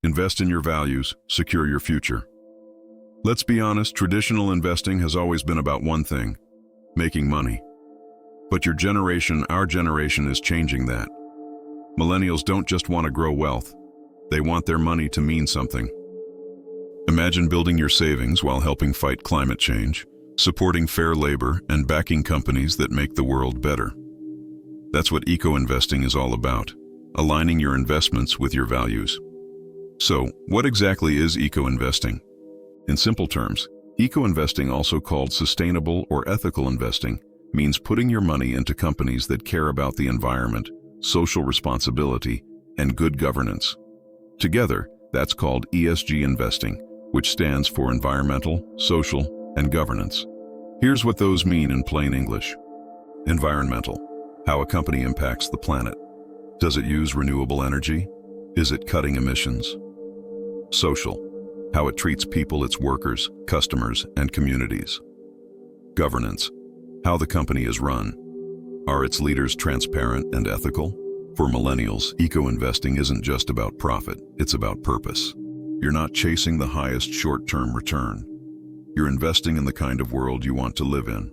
Invest in your values, secure your future. Let's be honest, traditional investing has always been about one thing: making money. But our generation is changing that. Millennials don't just want to grow wealth. They want their money to mean something. Imagine building your savings while helping fight climate change, supporting fair labor, and backing companies that make the world better. That's what eco-investing is all about, aligning your investments with your values. So, what exactly is eco-investing? In simple terms, eco-investing, also called sustainable or ethical investing, means putting your money into companies that care about the environment, social responsibility, and good governance. Together, that's called ESG investing, which stands for environmental, social, and governance. Here's what those mean in plain English. Environmental: how a company impacts the planet. Does it use renewable energy? Is it cutting emissions? Social: how it treats people, its workers, customers, and communities. Governance: how the company is run. Are its leaders transparent and ethical? For millennials, eco-investing isn't just about profit, it's about purpose. You're not chasing the highest short-term return. You're investing in the kind of world you want to live in.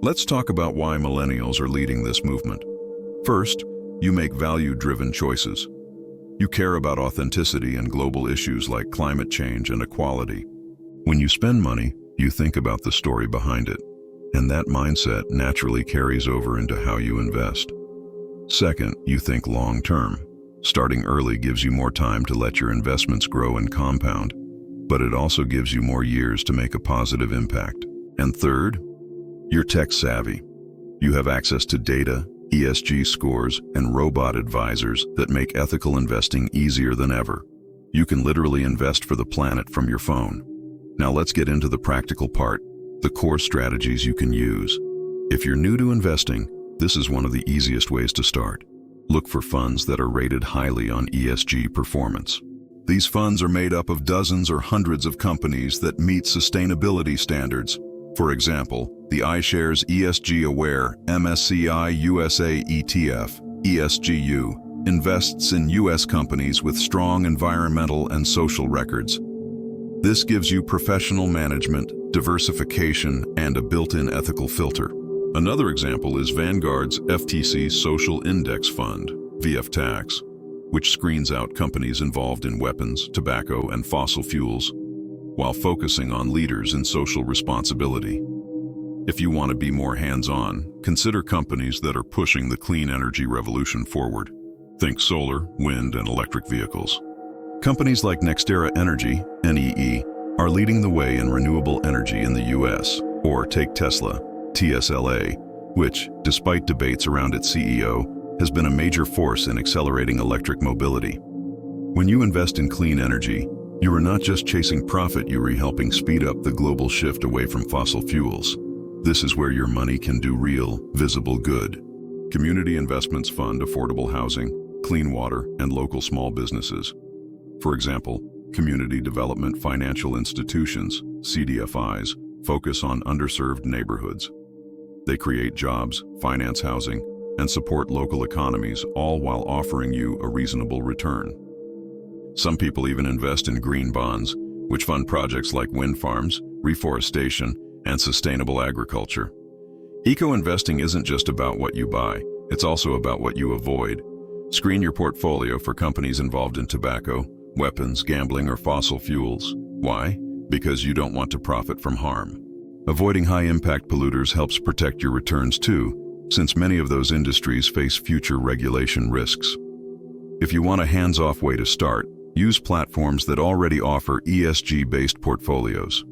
Let's talk about why millennials are leading this movement. First, you make value-driven choices. You care about authenticity and global issues like climate change and equality. When you spend money, you think about the story behind it, and that mindset naturally carries over into how you invest. Second, you think long-term. Starting early gives you more time to let your investments grow and compound, but it also gives you more years to make a positive impact. And third, you're tech-savvy. You have access to data, ESG scores, and robot advisors that make ethical investing easier than ever. You can literally invest for the planet from your phone. Now let's get into the practical part, the core strategies you can use. If you're new to investing, this is one of the easiest ways to start. Look for funds that are rated highly on ESG performance. These funds are made up of dozens or hundreds of companies that meet sustainability standards. For example, the iShares ESG Aware MSCI USA ETF, ESGU, invests in US companies with strong environmental and social records. This gives you professional management, diversification, and a built-in ethical filter. Another example is Vanguard's FTSE Social Index Fund, VFTAX, which screens out companies involved in weapons, tobacco, and fossil fuels, while focusing on leaders in social responsibility. If you want to be more hands-on, consider companies that are pushing the clean energy revolution forward. Think solar, wind, and electric vehicles. Companies like NextEra Energy, NEE, are leading the way in renewable energy in the US, or take Tesla, TSLA, which, despite debates around its CEO, has been a major force in accelerating electric mobility. When you invest in clean energy, you are not just chasing profit, you are helping speed up the global shift away from fossil fuels. This is where your money can do real, visible good. Community investments fund affordable housing, clean water, and local small businesses. For example, community development financial institutions, CDFIs, focus on underserved neighborhoods. They create jobs, finance housing, and support local economies, all while offering you a reasonable return. Some people even invest in green bonds, which fund projects like wind farms, reforestation, and sustainable agriculture. Eco-investing isn't just about what you buy, it's also about what you avoid. Screen your portfolio for companies involved in tobacco, weapons, gambling, or fossil fuels. Why? Because you don't want to profit from harm. Avoiding high-impact polluters helps protect your returns too, since many of those industries face future regulation risks. If you want a hands-off way to start, use platforms that already offer ESG-based portfolios.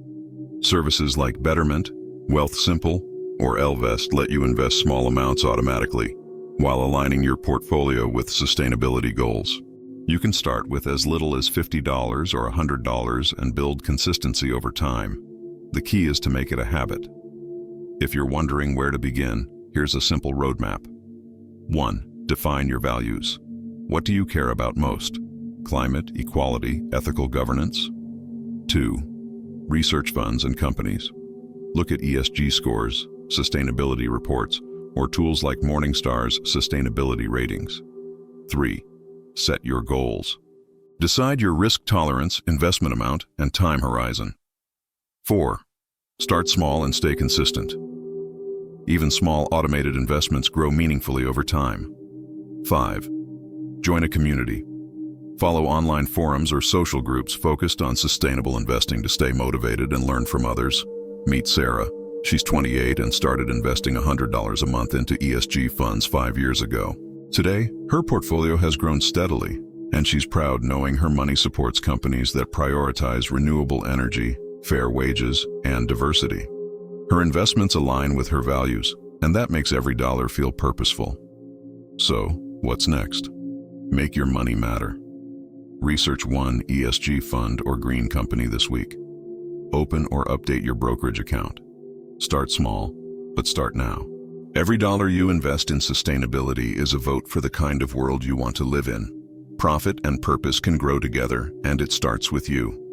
Services like Betterment, Wealthsimple, or Ellevest let you invest small amounts automatically, while aligning your portfolio with sustainability goals. You can start with as little as $50 or $100 and build consistency over time. The key is to make it a habit. If you're wondering where to begin, here's a simple roadmap. 1. Define your values. What do you care about most? Climate, equality, ethical governance? 2. Research funds and companies. Look at ESG scores, sustainability reports, or tools like Morningstar's sustainability ratings. 3. Set your goals. Decide your risk tolerance, investment amount, and time horizon. 4. Start small and stay consistent. Even small automated investments grow meaningfully over time. 5. Join a community. Follow online forums or social groups focused on sustainable investing to stay motivated and learn from others. Meet Sarah. She's 28 and started investing $100 a month into ESG funds 5 years ago. Today, her portfolio has grown steadily, and she's proud knowing her money supports companies that prioritize renewable energy, fair wages, and diversity. Her investments align with her values, and that makes every dollar feel purposeful. So, what's next? Make your money matter. Research one ESG fund or green company this week. Open or update your brokerage account. Start small, but start now. Every dollar you invest in sustainability is a vote for the kind of world you want to live in. Profit and purpose can grow together, and it starts with you.